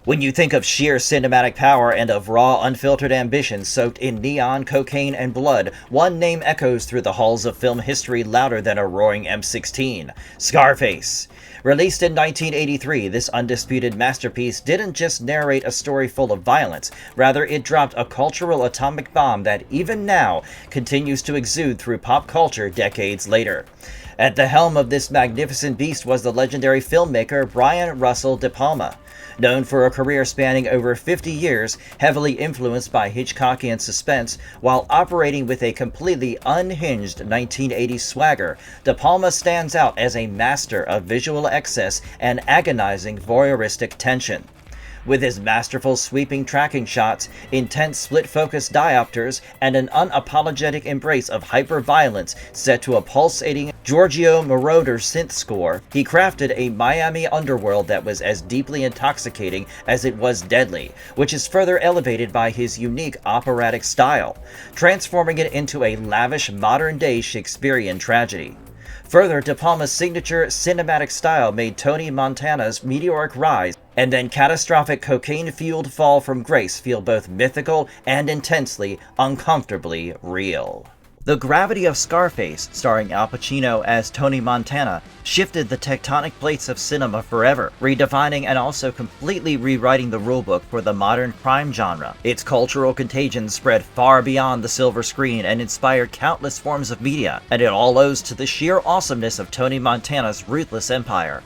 When you think of sheer cinematic power and of raw, unfiltered ambition soaked in neon, cocaine, and blood, one name echoes through the halls of film history louder than a roaring M16: Scarface. Released in 1983, this undisputed masterpiece didn't just narrate a story full of violence, rather it dropped a cultural atomic bomb that even now continues to exude through pop culture decades later. At the helm of this magnificent beast was the legendary filmmaker Russell De Palma. Known for a career spanning over 50 years, heavily influenced by Hitchcockian suspense, while operating with a completely unhinged 1980s swagger, De Palma stands out as a master of visual excess and agonizing voyeuristic tension. With his masterful sweeping tracking shots, intense split-focus diopters, and an unapologetic embrace of hyper-violence set to a pulsating Giorgio Moroder synth score, he crafted a Miami underworld that was as deeply intoxicating as it was deadly, which is further elevated by his unique operatic style, transforming it into a lavish modern-day Shakespearean tragedy. Further, De Palma's signature cinematic style made Tony Montana's meteoric rise and then catastrophic cocaine-fueled fall from grace feel both mythical and intensely, uncomfortably real. The gravity of Scarface, starring Al Pacino as Tony Montana, shifted the tectonic plates of cinema forever, redefining and also completely rewriting the rulebook for the modern crime genre. Its cultural contagion spread far beyond the silver screen and inspired countless forms of media, and it all owes to the sheer awesomeness of Tony Montana's ruthless empire.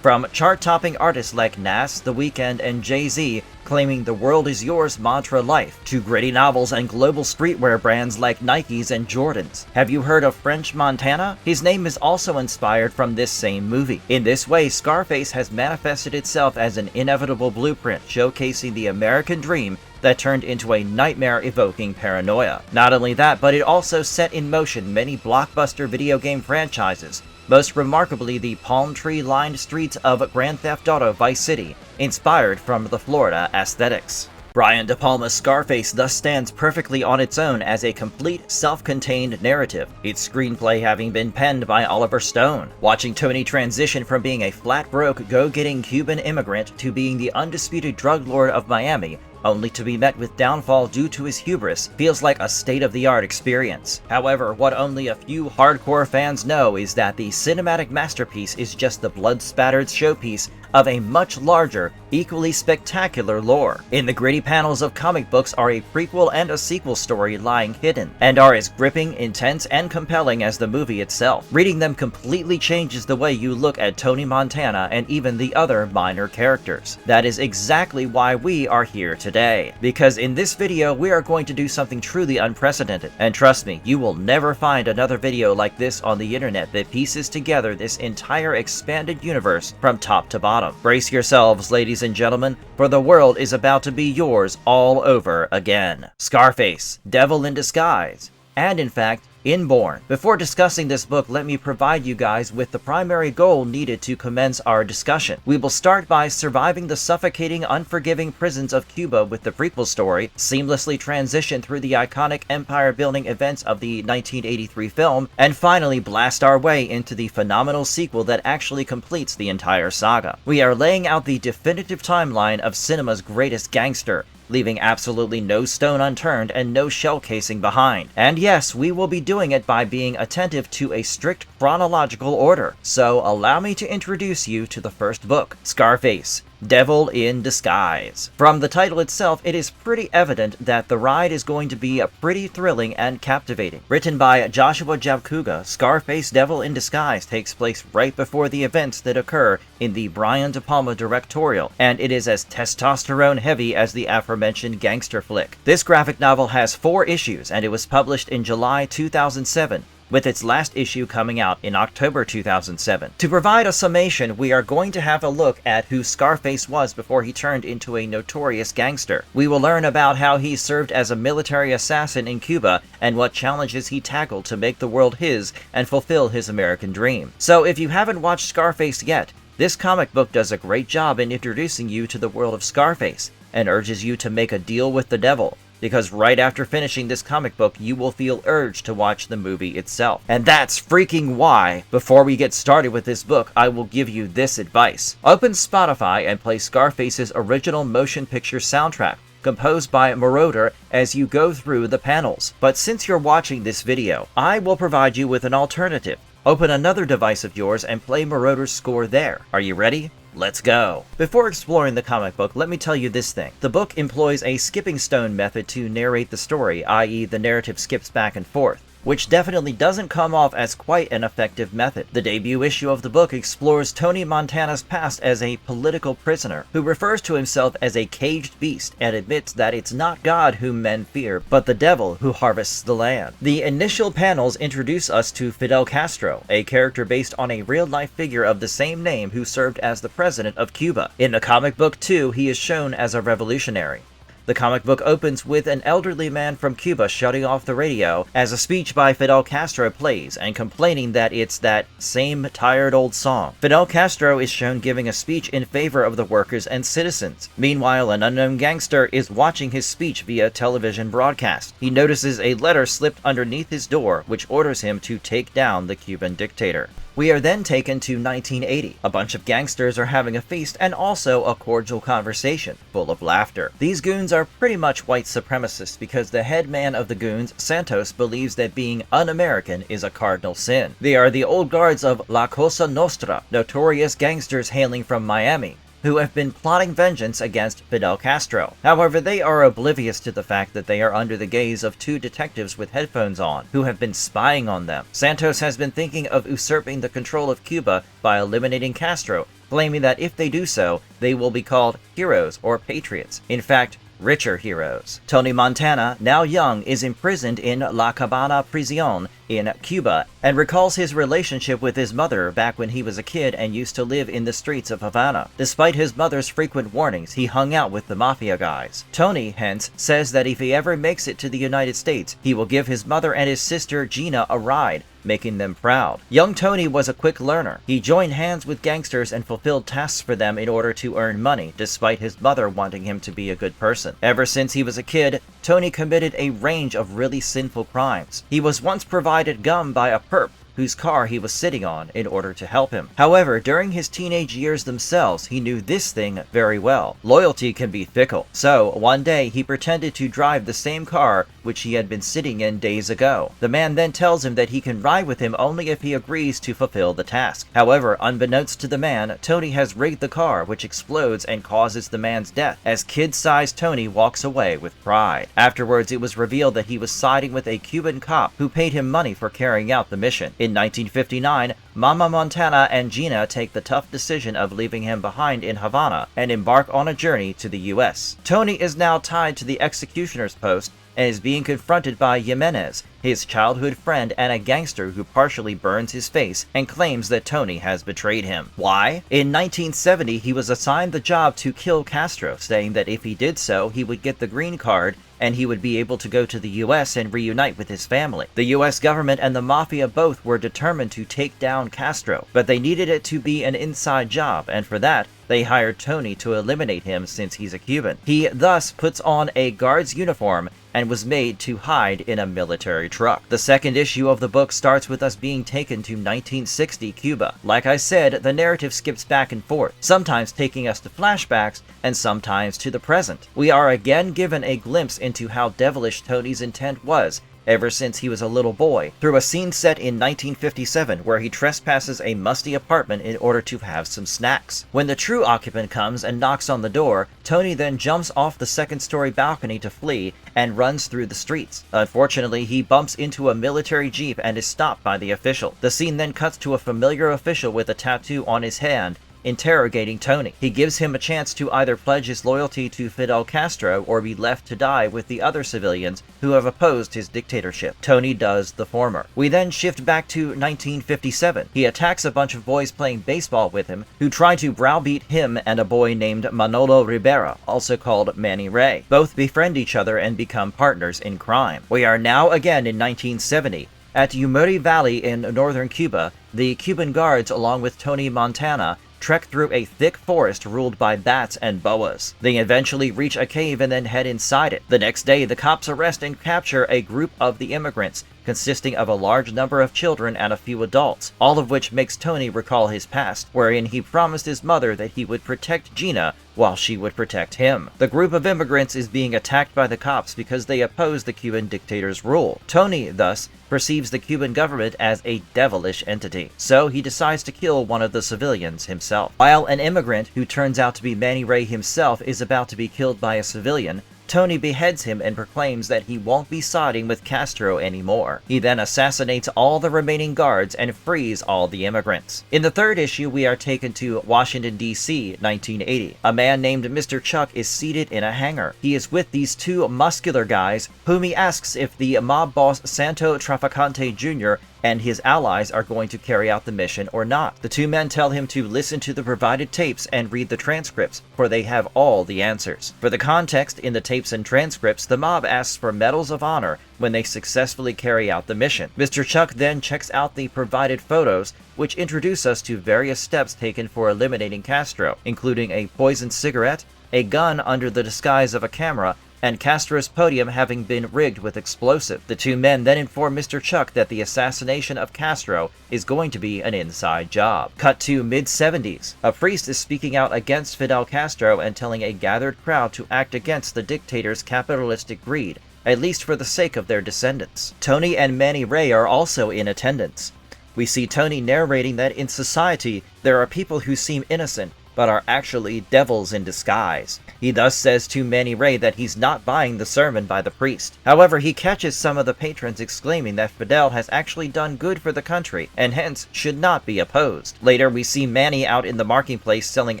From chart-topping artists like Nas, The Weeknd, and Jay-Z claiming the world is yours mantra life, to gritty novels and global streetwear brands like Nikes and Jordans. Have you heard of French Montana? His name is also inspired from this same movie. In this way, Scarface has manifested itself as an inevitable blueprint showcasing the American dream that turned into a nightmare-evoking paranoia. Not only that, but it also set in motion many blockbuster video game franchises, most remarkably the palm tree-lined streets of Grand Theft Auto Vice City, inspired from the Florida aesthetics. Brian De Palma's Scarface thus stands perfectly on its own as a complete, self-contained narrative, its screenplay having been penned by Oliver Stone. Watching Tony transition from being a flat-broke, go-getting Cuban immigrant to being the undisputed drug lord of Miami, only to be met with downfall due to his hubris, feels like a state-of-the-art experience. However, what only a few hardcore fans know is that the cinematic masterpiece is just the blood-spattered showpiece of a much larger, equally spectacular lore. In the gritty panels of comic books are a prequel and a sequel story lying hidden, and are as gripping, intense, and compelling as the movie itself. Reading them completely changes the way you look at Tony Montana and even the other minor characters. That is exactly why we are here today, because in this video we are going to do something truly unprecedented, and trust me, you will never find another video like this on the internet that pieces together this entire expanded universe from top to bottom. Brace yourselves, ladies and gentlemen, for the world is about to be yours all over again. Scarface, Devil in Disguise, and in fact, Inborn. Before discussing this book, let me provide you guys with the primary goal needed to commence our discussion. We will start by surviving the suffocating, unforgiving prisons of Cuba with the prequel story, seamlessly transition through the iconic empire-building events of the 1983 film, and finally blast our way into the phenomenal sequel that actually completes the entire saga. We are laying out the definitive timeline of cinema's greatest gangster, leaving absolutely no stone unturned and no shell casing behind. And yes, we will be doing it by being attentive to a strict chronological order. So allow me to introduce you to the first book, Scarface, Devil in Disguise. From the title itself, it is pretty evident that the ride is going to be pretty thrilling and captivating. Written by Joshua Javkuga, Scarface Devil in Disguise takes place right before the events that occur in the Brian De Palma directorial, and it is as testosterone-heavy as the aforementioned gangster flick. This graphic novel has 4 issues, and it was published in July 2007. With its last issue coming out in October 2007. To provide a summation, we are going to have a look at who Scarface was before he turned into a notorious gangster. We will learn about how he served as a military assassin in Cuba and what challenges he tackled to make the world his and fulfill his American dream. So if you haven't watched Scarface yet, this comic book does a great job in introducing you to the world of Scarface and urges you to make a deal with the devil. because right after finishing this comic book, you will feel urged to watch the movie itself. And that's freaking why, before we get started with this book, I will give you this advice. Open Spotify and play Scarface's original motion picture soundtrack, composed by Moroder, as you go through the panels. But since you're watching this video, I will provide you with an alternative. Open another device of yours and play Moroder's score there. Are you ready? Let's go! Before exploring the comic book, let me tell you this thing. The book employs a skipping stone method to narrate the story, i.e. the narrative skips back and forth, which definitely doesn't come off as quite an effective method. The debut issue of the book explores Tony Montana's past as a political prisoner, who refers to himself as a caged beast and admits that it's not God whom men fear, but the devil who harvests the land. The initial panels introduce us to Fidel Castro, a character based on a real-life figure of the same name who served as the president of Cuba. In the comic book too, he is shown as a revolutionary. The comic book opens with an elderly man from Cuba shutting off the radio as a speech by Fidel Castro plays and complaining that it's that same tired old song. Fidel Castro is shown giving a speech in favor of the workers and citizens. Meanwhile, an unknown gangster is watching his speech via television broadcast. He notices a letter slipped underneath his door which orders him to take down the Cuban dictator. We are then taken to 1980. A bunch of gangsters are having a feast and also a cordial conversation, full of laughter. These goons are pretty much white supremacists because the head man of the goons, Santos, believes that being un-American is a cardinal sin. They are the old guards of La Cosa Nostra, notorious gangsters hailing from Miami, who have been plotting vengeance against Fidel Castro. However, they are oblivious to the fact that they are under the gaze of two detectives with headphones on, who have been spying on them. Santos has been thinking of usurping the control of Cuba by eliminating Castro, claiming that if they do so, they will be called heroes or patriots. In fact, richer heroes. Tony Montana, now young, is imprisoned in La Cabana Prisión in Cuba and recalls his relationship with his mother back when he was a kid and used to live in the streets of Havana. Despite his mother's frequent warnings, he hung out with the mafia guys. Tony, hence, says that if he ever makes it to the United States, he will give his mother and his sister Gina a ride, making them proud. Young Tony was a quick learner. He joined hands with gangsters and fulfilled tasks for them in order to earn money, despite his mother wanting him to be a good person. Ever since he was a kid, Tony committed a range of really sinful crimes. He was once provided gum by a perp whose car he was sitting on in order to help him. However, during his teenage years themselves, he knew this thing very well. Loyalty can be fickle. So, one day, he pretended to drive the same car which he had been sitting in days ago. The man then tells him that he can ride with him only if he agrees to fulfill the task. However, unbeknownst to the man, Tony has rigged the car, which explodes and causes the man's death, as kid-sized Tony walks away with pride. Afterwards, it was revealed that he was siding with a Cuban cop who paid him money for carrying out the mission. In 1959, Mama Montana and Gina take the tough decision of leaving him behind in Havana and embark on a journey to the US. Tony is now tied to the executioner's post and is being confronted by Jimenez, his childhood friend and a gangster who partially burns his face and claims that Tony has betrayed him. Why? In 1970, he was assigned the job to kill Castro, saying that if he did so, he would get the green card and he would be able to go to the US and reunite with his family. The US government and the mafia both were determined to take down Castro, but they needed it to be an inside job, and for that, they hired Tony to eliminate him since he's a Cuban. He thus puts on a guard's uniform and was made to hide in a military truck. The second issue of the book starts with us being taken to 1960 Cuba. Like I said, the narrative skips back and forth, sometimes taking us to flashbacks and sometimes to the present. We are again given a glimpse into how devilish Tony's intent was ever since he was a little boy, through a scene set in 1957 where he trespasses a musty apartment in order to have some snacks. When the true occupant comes and knocks on the door, Tony then jumps off the second-story balcony to flee and runs through the streets. Unfortunately, he bumps into a military jeep and is stopped by the official. The scene then cuts to a familiar official with a tattoo on his hand interrogating Tony. He gives him a chance to either pledge his loyalty to Fidel Castro or be left to die with the other civilians who have opposed his dictatorship. Tony does the former. We then shift back to 1957. He attacks a bunch of boys playing baseball with him who try to browbeat him and a boy named Manolo Rivera, also called Manny Ray. Both befriend each other and become partners in crime. We are now again in 1970. At Umuri Valley in northern Cuba, the Cuban guards, along with Tony Montana, trek through a thick forest ruled by bats and boas. They eventually reach a cave and then head inside it. The next day, the cops arrest and capture a group of the immigrants, consisting of a large number of children and a few adults, all of which makes Tony recall his past, wherein he promised his mother that he would protect Gina while she would protect him. The group of immigrants is being attacked by the cops because they oppose the Cuban dictator's rule. Tony, thus, perceives the Cuban government as a devilish entity, so he decides to kill one of the civilians himself. While an immigrant, who turns out to be Manny Ray himself, is about to be killed by a civilian, Tony beheads him and proclaims that he won't be siding with Castro anymore. He then assassinates all the remaining guards and frees all the immigrants. In the third issue, we are taken to Washington, D.C., 1980. A man named Mr. Chuck is seated in a hangar. He is with these two muscular guys, whom he asks if the mob boss Santo Traficante Jr. and his allies are going to carry out the mission or not. The two men tell him to listen to the provided tapes and read the transcripts, for they have all the answers. For the context, in the tapes and transcripts, the mob asks for medals of honor when they successfully carry out the mission. Mr. Chuck then checks out the provided photos, which introduce us to various steps taken for eliminating Castro, including a poisoned cigarette, a gun under the disguise of a camera, and Castro's podium having been rigged with explosive. The two men then inform Mr. Chuck that the assassination of Castro is going to be an inside job. Cut to mid-70s. A priest is speaking out against Fidel Castro and telling a gathered crowd to act against the dictator's capitalistic greed, at least for the sake of their descendants. Tony and Manny Ray are also in attendance. We see Tony narrating that in society there are people who seem innocent, but are actually devils in disguise. He thus says to Manny Ray that he's not buying the sermon by the priest. However, he catches some of the patrons exclaiming that Fidel has actually done good for the country, and hence should not be opposed. Later, we see Manny out in the marketplace selling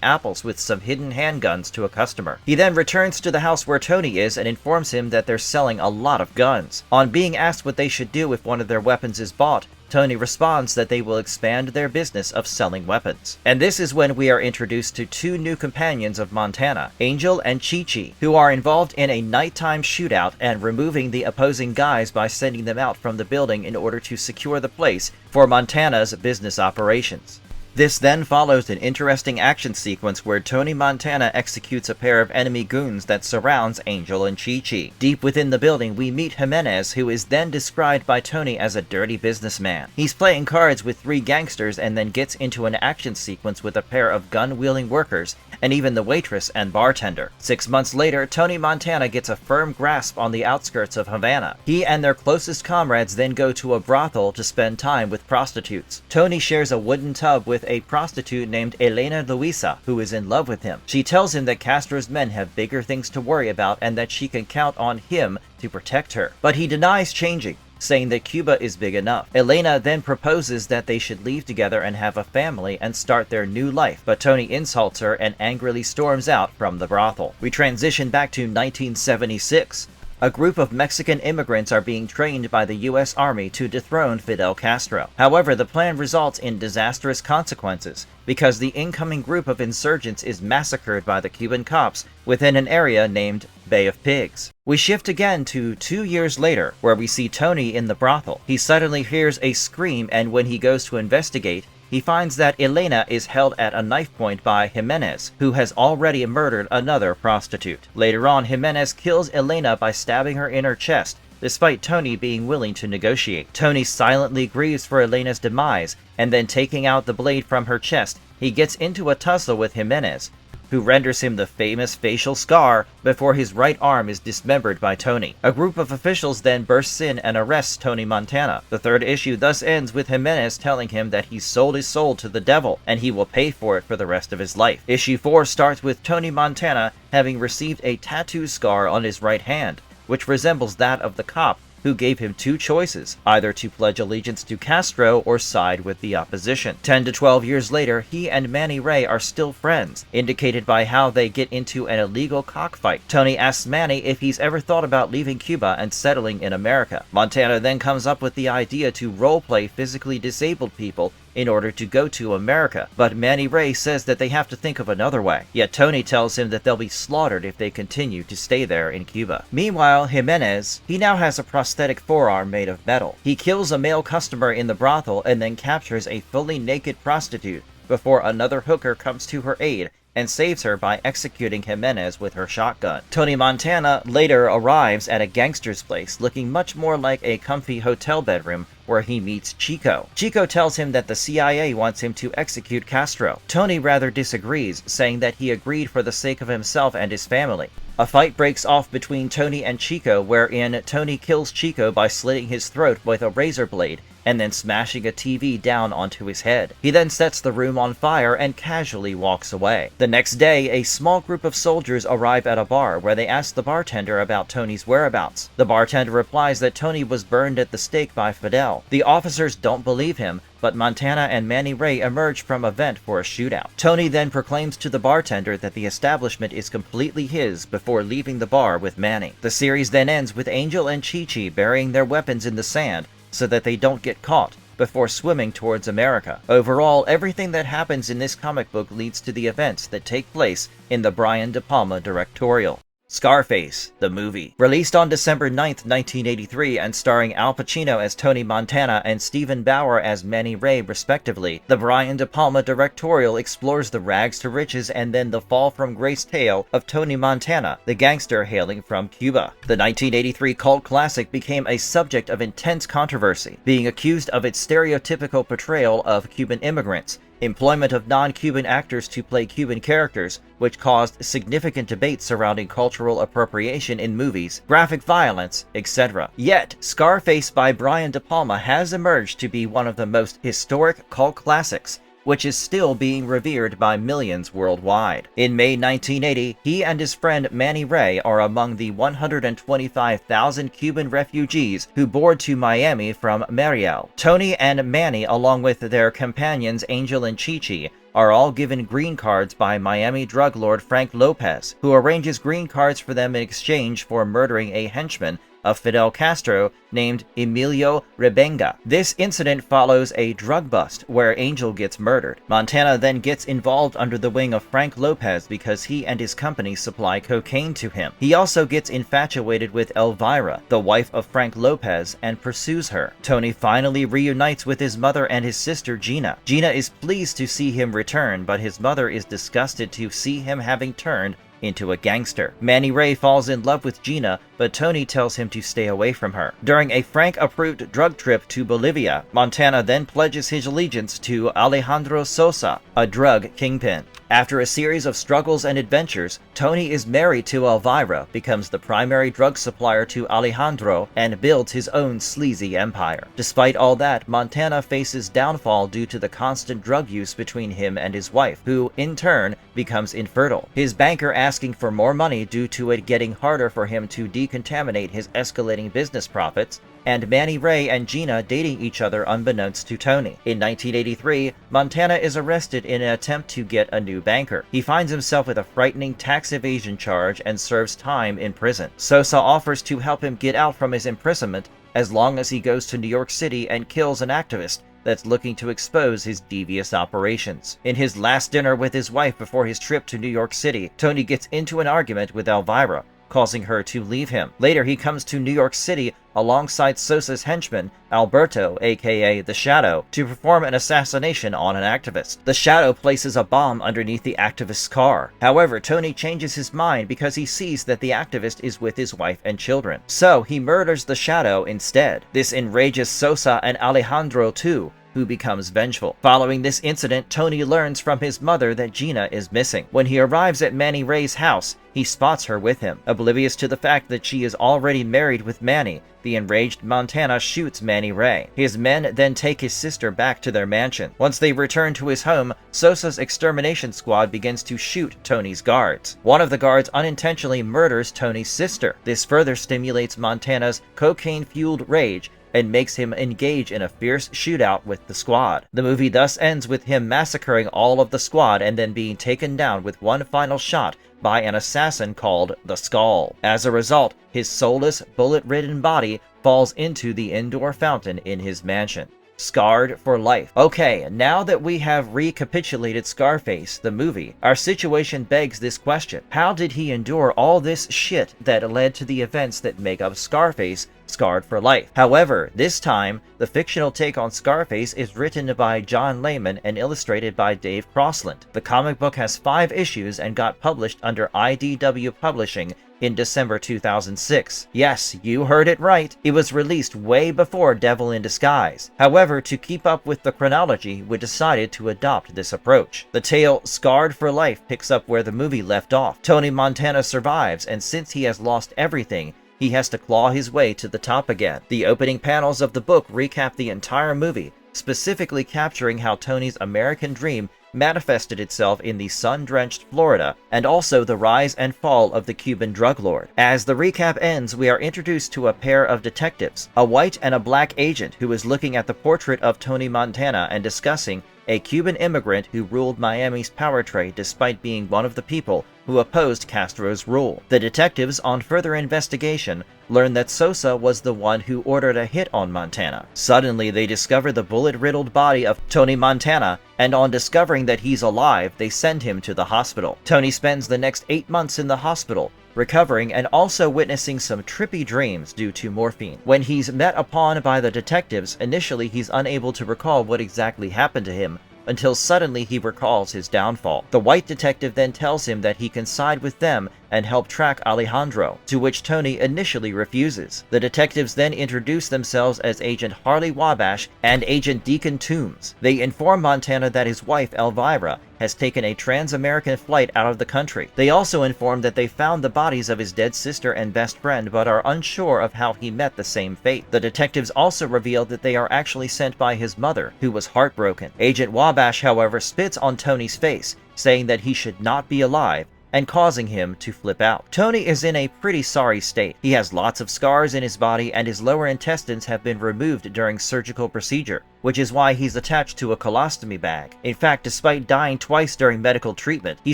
apples with some hidden handguns to a customer. He then returns to the house where Tony is and informs him that they're selling a lot of guns. On being asked what they should do if one of their weapons is bought, Tony responds that they will expand their business of selling weapons. And this is when we are introduced to two new companions of Montana, Angel and Chi-Chi, who are involved in a nighttime shootout and removing the opposing guys by sending them out from the building in order to secure the place for Montana's business operations. This then follows an interesting action sequence where Tony Montana executes a pair of enemy goons that surrounds Angel and Chi-Chi. Deep within the building, we meet Jimenez, who is then described by Tony as a dirty businessman. He's playing cards with three gangsters and then gets into an action sequence with a pair of gun-wielding workers and even the waitress and bartender. 6 months later, Tony Montana gets a firm grasp on the outskirts of Havana. He and their closest comrades then go to a brothel to spend time with prostitutes. Tony shares a wooden tub with a prostitute named Elena Luisa, who is in love with him. She tells him that Castro's men have bigger things to worry about and that she can count on him to protect her. But he denies changing, saying that Cuba is big enough. Elena then proposes that they should leave together and have a family and start their new life, but Tony insults her and angrily storms out from the brothel. We transition back to 1976. A group of Mexican immigrants are being trained by the U.S. Army to dethrone Fidel Castro. However, the plan results in disastrous consequences because the incoming group of insurgents is massacred by the Cuban cops within an area named Bay of Pigs. We shift again to 2 years later, where we see Tony in the brothel. He suddenly hears a scream, and when he goes to investigate, he finds that Elena is held at a knife point by Jimenez, who has already murdered another prostitute. Later on, Jimenez kills Elena by stabbing her in her chest, despite Tony being willing to negotiate. Tony silently grieves for Elena's demise, and then taking out the blade from her chest, he gets into a tussle with Jimenez, who renders him the famous facial scar before his right arm is dismembered by Tony. A group of officials then bursts in and arrests Tony Montana. The third issue thus ends with Jimenez telling him that he sold his soul to the devil and he will pay for it for the rest of his life. Issue 4 starts with Tony Montana having received a tattoo scar on his right hand, which resembles that of the cop who gave him two choices, either to pledge allegiance to Castro or side with the opposition. 10 to 12 years later, he and Manny Ray are still friends, indicated by how they get into an illegal cockfight. Tony asks Manny if he's ever thought about leaving Cuba and settling in America. Montana then comes up with the idea to roleplay physically disabled people in order to go to America, but Manny Ray says that they have to think of another way. Yet Tony tells him that they'll be slaughtered if they continue to stay there in Cuba. Meanwhile, Jimenez, he now has a prosthetic forearm made of metal. He kills a male customer in the brothel and then captures a fully naked prostitute before another hooker comes to her aid and saves her by executing Jimenez with her shotgun. Tony Montana later arrives at a gangster's place looking much more like a comfy hotel bedroom where he meets Chico. Chico tells him that the CIA wants him to execute Castro. Tony rather disagrees, saying that he agreed for the sake of himself and his family. A fight breaks off between Tony and Chico, wherein Tony kills Chico by slitting his throat with a razor blade and then smashing a TV down onto his head. He then sets the room on fire and casually walks away. The next day, a small group of soldiers arrive at a bar where they ask the bartender about Tony's whereabouts. The bartender replies that Tony was burned at the stake by Fidel. The officers don't believe him, but Montana and Manny Ray emerge from a vent for a shootout. Tony then proclaims to the bartender that the establishment is completely his before leaving the bar with Manny. The series then ends with Angel and Chi-Chi burying their weapons in the sand so that they don't get caught before swimming towards America. Overall, everything that happens in this comic book leads to the events that take place in the Brian De Palma directorial. Scarface, the movie. Released on December 9th, 1983, and starring Al Pacino as Tony Montana and Stephen Bauer as Manny Ray, respectively, the Brian De Palma directorial explores the rags to riches and then the fall from grace tale of Tony Montana, the gangster hailing from Cuba. The 1983 cult classic became a subject of intense controversy, being accused of its stereotypical portrayal of Cuban immigrants, employment of non-Cuban actors to play Cuban characters, which caused significant debate surrounding cultural appropriation in movies, graphic violence, etc. Yet, Scarface by Brian De Palma has emerged to be one of the most historic cult classics, which is still being revered by millions worldwide. In May 1980, he and his friend Manny Ray are among the 125,000 Cuban refugees who board to Miami from Mariel. Tony and Manny, along with their companions Angel and Chi-Chi, are all given green cards by Miami drug lord Frank Lopez, who arranges green cards for them in exchange for murdering a henchman of Fidel Castro named Emilio Rebenga. This incident follows a drug bust where Angel gets murdered. Montana then gets involved under the wing of Frank Lopez because he and his company supply cocaine to him. He also gets infatuated with Elvira, the wife of Frank Lopez, and pursues her. Tony finally reunites with his mother and his sister Gina. Gina is pleased to see him return, but his mother is disgusted to see him having turned into a gangster. Manny Ray falls in love with Gina, but Tony tells him to stay away from her. During a Frank-approved drug trip to Bolivia, Montana then pledges his allegiance to Alejandro Sosa, a drug kingpin. After a series of struggles and adventures, Tony is married to Elvira, becomes the primary drug supplier to Alejandro, and builds his own sleazy empire. Despite all that, Montana faces downfall due to the constant drug use between him and his wife, who, in turn, becomes infertile. His banker asking for more money due to it getting harder for him to decontaminate his escalating business profits, and Manny Ray and Gina dating each other unbeknownst to Tony. In 1983, Montana is arrested in an attempt to get a new banker. He finds himself with a frightening tax evasion charge and serves time in prison. Sosa offers to help him get out from his imprisonment as long as he goes to New York City and kills an activist that's looking to expose his devious operations. In his last dinner with his wife before his trip to New York City, Tony gets into an argument with Elvira, causing her to leave him. Later, he comes to New York City alongside Sosa's henchman, Alberto, aka The Shadow, to perform an assassination on an activist. The Shadow places a bomb underneath the activist's car. However, Tony changes his mind because he sees that the activist is with his wife and children. So, he murders The Shadow instead. This enrages Sosa and Alejandro too, who becomes vengeful. Following this incident, Tony learns from his mother that Gina is missing. When he arrives at Manny Ray's house, he spots her with him. Oblivious to the fact that she is already married with Manny, the enraged Montana shoots Manny Ray. His men then take his sister back to their mansion. Once they return to his home, Sosa's extermination squad begins to shoot Tony's guards. One of the guards unintentionally murders Tony's sister. This further stimulates Montana's cocaine-fueled rage and makes him engage in a fierce shootout with the squad. The movie thus ends with him massacring all of the squad and then being taken down with one final shot by an assassin called the Skull. As a result, his soulless, bullet-ridden body falls into the indoor fountain in his mansion. Scarred for life. Okay, now that we have recapitulated Scarface, the movie, our situation begs this question. How did he endure all this shit that led to the events that make up Scarface scarred for life? However, this time, the fictional take on Scarface is written by John Layman and illustrated by Dave Crossland. The comic book has 5 issues and got published under IDW Publishing in December 2006. Yes, you heard it right. It was released way before Devil in Disguise. However, to keep up with the chronology, we decided to adopt this approach. The tale Scarred for Life picks up where the movie left off. Tony Montana survives, and since he has lost everything, he has to claw his way to the top again. The opening panels of the book recap the entire movie, specifically capturing how Tony's American dream manifested itself in the sun-drenched Florida, and also the rise and fall of the Cuban drug lord. As the recap ends, we are introduced to a pair of detectives, a white and a black agent who is looking at the portrait of Tony Montana and discussing a Cuban immigrant who ruled Miami's power trade despite being one of the people who opposed Castro's rule. The detectives, on further investigation, learn that Sosa was the one who ordered a hit on Montana. Suddenly, they discover the bullet-riddled body of Tony Montana, and on discovering that he's alive, they send him to the hospital. Tony spends the next 8 months in the hospital, recovering and also witnessing some trippy dreams due to morphine. When he's met upon by the detectives, initially he's unable to recall what exactly happened to him, until suddenly he recalls his downfall. The white detective then tells him that he can side with them and help track Alejandro, to which Tony initially refuses. The detectives then introduce themselves as Agent Harley Wabash and Agent Deacon Toombs. They inform Montana that his wife, Elvira, has taken a trans-American flight out of the country. They also inform that they found the bodies of his dead sister and best friend, but are unsure of how he met the same fate. The detectives also reveal that they are actually sent by his mother, who was heartbroken. Agent Wabash, however, spits on Tony's face, saying that he should not be alive, and causing him to flip out. Tony is in a pretty sorry state. He has lots of scars in his body, and his lower intestines have been removed during surgical procedure, which is why he's attached to a colostomy bag. In fact, despite dying twice during medical treatment, he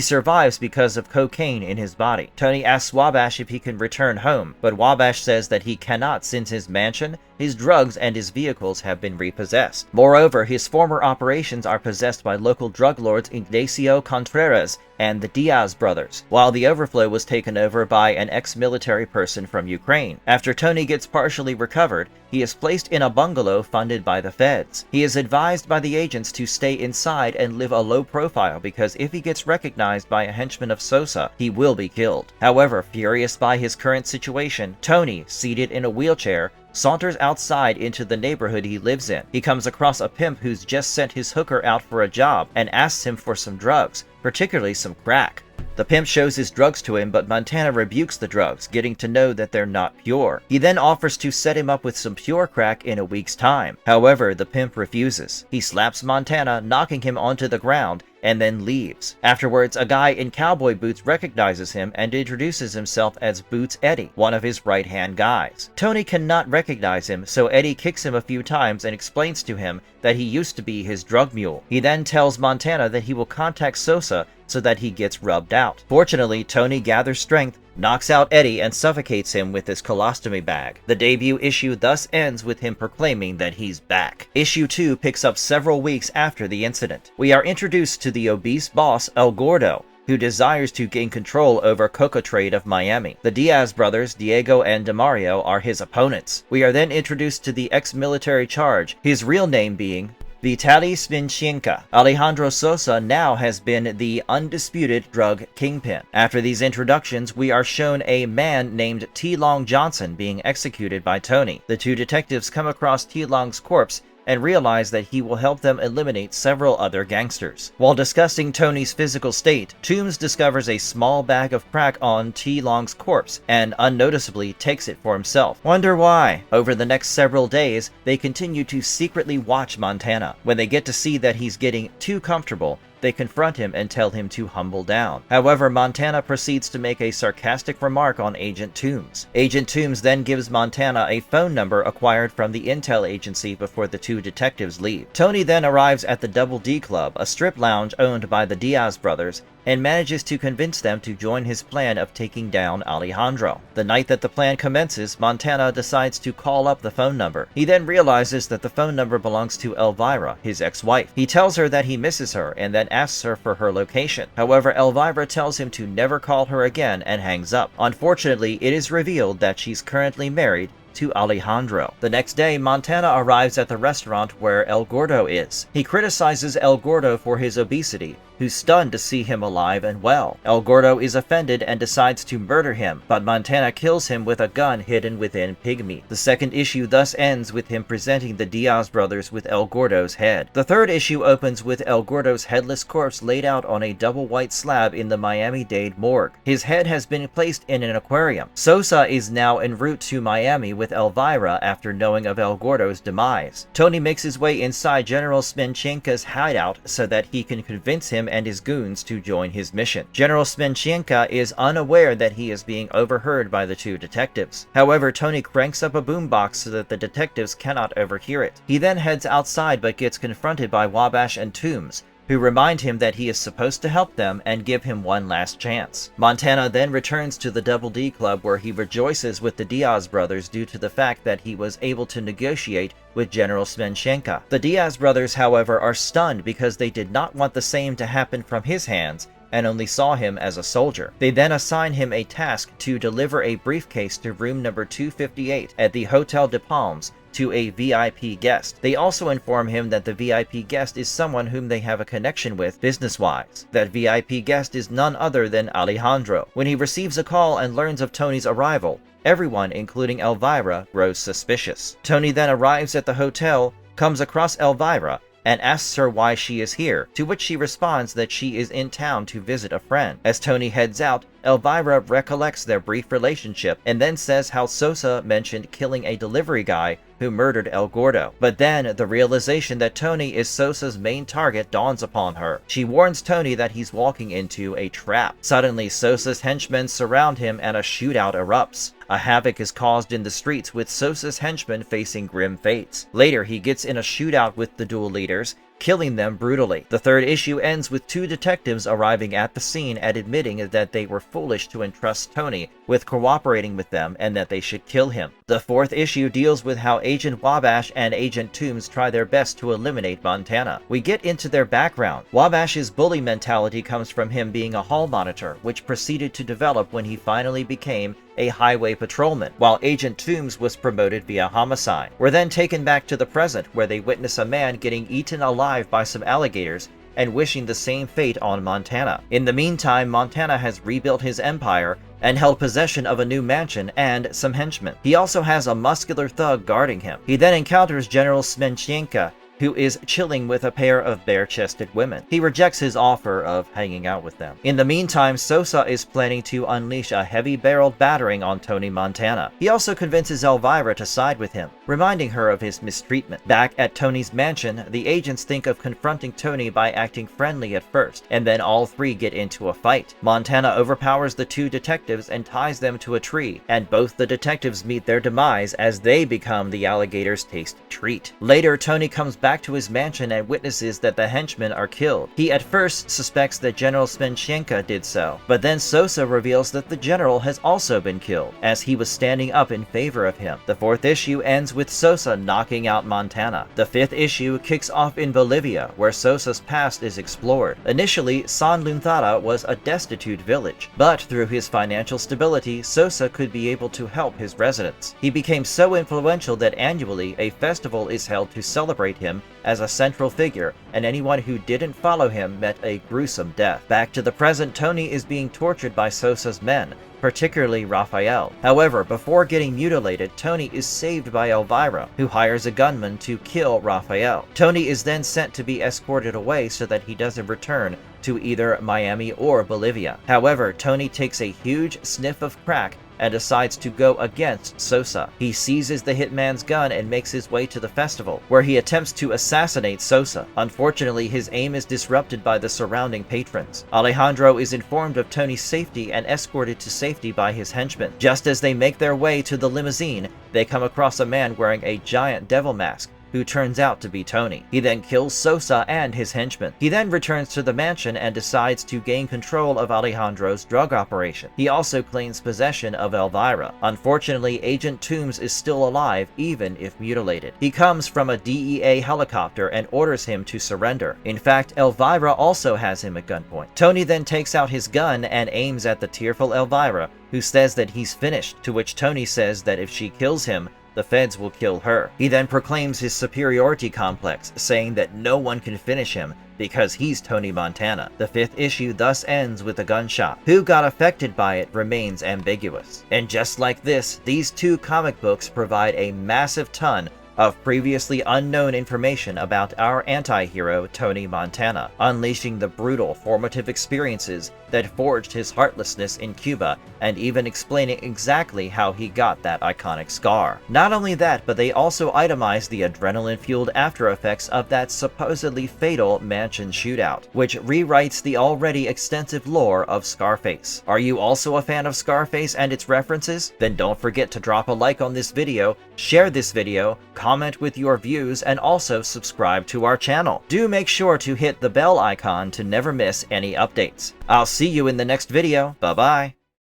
survives because of cocaine in his body. Tony asks Wabash if he can return home, but Wabash says that he cannot since his mansion, his drugs, and his vehicles have been repossessed. Moreover, his former operations are possessed by local drug lords Ignacio Contreras and the Diaz brothers, while the overflow was taken over by an ex-military person from Ukraine. After Tony gets partially recovered, he is placed in a bungalow funded by the feds. He is advised by the agents to stay inside and live a low profile because if he gets recognized by a henchman of Sosa, he will be killed. However, furious by his current situation, Tony, seated in a wheelchair, saunters outside into the neighborhood he lives in. He comes across a pimp who's just sent his hooker out for a job and asks him for some drugs, particularly some crack. The pimp shows his drugs to him, but Montana rebukes the drugs, getting to know that they're not pure. He then offers to set him up with some pure crack in a week's time. However, the pimp refuses. He slaps Montana, knocking him onto the ground, and then leaves. Afterwards, a guy in cowboy boots recognizes him and introduces himself as Boots Eddie, one of his right-hand guys. Tony cannot recognize him, so Eddie kicks him a few times and explains to him that he used to be his drug mule. He then tells Montana that he will contact Sosa so that he gets rubbed out. Fortunately, Tony gathers strength, knocks out Eddie, and suffocates him with his colostomy bag. The debut issue thus ends with him proclaiming that he's back. Issue 2 picks up several weeks after the incident. We are introduced to the obese boss, El Gordo, who desires to gain control over coca trade of Miami. The Diaz brothers, Diego and Demario, are his opponents. We are then introduced to the ex-military charge, his real name being Vitaly Svinchenko. Alejandro Sosa now has been the undisputed drug kingpin. After these introductions, we are shown a man named T. Long Johnson being executed by Tony. The two detectives come across T. Long's corpse and realize that he will help them eliminate several other gangsters. While discussing Tony's physical state, Toombs discovers a small bag of crack on T. Long's corpse and unnoticeably takes it for himself. Wonder why? Over the next several days, they continue to secretly watch Montana. When they get to see that he's getting too comfortable, they confront him and tell him to humble down. However, Montana proceeds to make a sarcastic remark on Agent Toombs. Agent Toombs then gives Montana a phone number acquired from the intel agency before the two detectives leave. Tony then arrives at the Double D Club, a strip lounge owned by the Diaz brothers, and manages to convince them to join his plan of taking down Alejandro. The night that the plan commences, Montana decides to call up the phone number. He then realizes that the phone number belongs to Elvira, his ex-wife. He tells her that he misses her and then asks her for her location. However, Elvira tells him to never call her again and hangs up. Unfortunately, it is revealed that she's currently married to Alejandro. The next day, Montana arrives at the restaurant where El Gordo is. He criticizes El Gordo for his obesity, who's stunned to see him alive and well. El Gordo is offended and decides to murder him, but Montana kills him with a gun hidden within pig meat. The second issue thus ends with him presenting the Diaz brothers with El Gordo's head. The third issue opens with El Gordo's headless corpse laid out on a double white slab in the Miami-Dade morgue. His head has been placed in an aquarium. Sosa is now en route to Miami with Elvira after knowing of El Gordo's demise. Tony makes his way inside General Smenchenka's hideout so that he can convince him and his goons to join his mission. General Smenchenka is unaware that he is being overheard by the two detectives. However, Tony cranks up a boombox so that the detectives cannot overhear it. He then heads outside but gets confronted by Wabash and Toombs, who remind him that he is supposed to help them and give him one last chance. Montana then returns to the Double D Club where he rejoices with the Diaz brothers due to the fact that he was able to negotiate with General Smenchenka. The Diaz brothers, however, are stunned because they did not want the same to happen from his hands and only saw him as a soldier. They then assign him a task to deliver a briefcase to room number 258 at the Hotel de Palms to a VIP guest. They also inform him that the VIP guest is someone whom they have a connection with business-wise. That VIP guest is none other than Alejandro. When he receives a call and learns of Tony's arrival, everyone, including Elvira, grows suspicious. Tony then arrives at the hotel, comes across Elvira, and asks her why she is here, to which she responds that she is in town to visit a friend. As Tony heads out, Elvira recollects their brief relationship and then says how Sosa mentioned killing a delivery guy who murdered El Gordo. But then, the realization that Tony is Sosa's main target dawns upon her. She warns Tony that he's walking into a trap. Suddenly, Sosa's henchmen surround him and a shootout erupts. A havoc is caused in the streets with Sosa's henchmen facing grim fates. Later, he gets in a shootout with the duel leaders, killing them brutally. The third issue ends with two detectives arriving at the scene and admitting that they were foolish to entrust Tony with cooperating with them and that they should kill him. The fourth issue deals with how Agent Wabash and Agent Toombs try their best to eliminate Montana. We get into their background. Wabash's bully mentality comes from him being a hall monitor, which proceeded to develop when he finally became a highway patrolman, while Agent Toombs was promoted via homicide. We're then taken back to the present, where they witness a man getting eaten alive by some alligators and wishing the same fate on Montana. In the meantime, Montana has rebuilt his empire and held possession of a new mansion and some henchmen. He also has a muscular thug guarding him. He then encounters General Smenchenka, who is chilling with a pair of bare-chested women. He rejects his offer of hanging out with them. In the meantime, Sosa is planning to unleash a heavy-barreled battering on Tony Montana. He also convinces Elvira to side with him, reminding her of his mistreatment. Back at Tony's mansion, the agents think of confronting Tony by acting friendly at first, and then all three get into a fight. Montana overpowers the two detectives and ties them to a tree, and both the detectives meet their demise as they become the alligator's tasty treat. Later, Tony comes back to his mansion and witnesses that the henchmen are killed. He at first suspects that General Smenchenka did so, but then Sosa reveals that the general has also been killed, as he was standing up in favor of him. The fourth issue ends with Sosa knocking out Montana. The fifth issue kicks off in Bolivia, where Sosa's past is explored. Initially, San Lunthara was a destitute village, but through his financial stability, Sosa could be able to help his residents. He became so influential that annually a festival is held to celebrate him as a central figure, and anyone who didn't follow him met a gruesome death. Back to the present, Tony is being tortured by Sosa's men, particularly Raphael. However, before getting mutilated, Tony is saved by Elvira, who hires a gunman to kill Raphael. Tony is then sent to be escorted away so that he doesn't return to either Miami or Bolivia. However, Tony takes a huge sniff of crack and decides to go against Sosa. He seizes the hitman's gun and makes his way to the festival, where he attempts to assassinate Sosa. Unfortunately, his aim is disrupted by the surrounding patrons. Alejandro is informed of Tony's safety and escorted to safety by his henchmen. Just as they make their way to the limousine, they come across a man wearing a giant devil mask, who turns out to be Tony. He then kills Sosa and his henchmen. He then returns to the mansion and decides to gain control of Alejandro's drug operation. He also claims possession of Elvira. Unfortunately, Agent Toombs is still alive, even if mutilated. He comes from a DEA helicopter and orders him to surrender. In fact, Elvira also has him at gunpoint. Tony then takes out his gun and aims at the tearful Elvira, who says that he's finished, to which Tony says that if she kills him, the feds will kill her. He then proclaims his superiority complex, saying that no one can finish him because he's Tony Montana. The 5th issue thus ends with a gunshot. Who got affected by it remains ambiguous. And just like this, these 2 comic books provide a massive ton of previously unknown information about our anti-hero Tony Montana, unleashing the brutal formative experiences that forged his heartlessness in Cuba, and even explaining exactly how he got that iconic scar. Not only that, but they also itemize the adrenaline-fueled after effects of that supposedly fatal mansion shootout, which rewrites the already extensive lore of Scarface. Are you also a fan of Scarface and its references? Then don't forget to drop a like on this video, share this video, comment with your views, and also subscribe to our channel. Do make sure to hit the bell icon to never miss any updates. I'll see you in the next video. Bye-bye.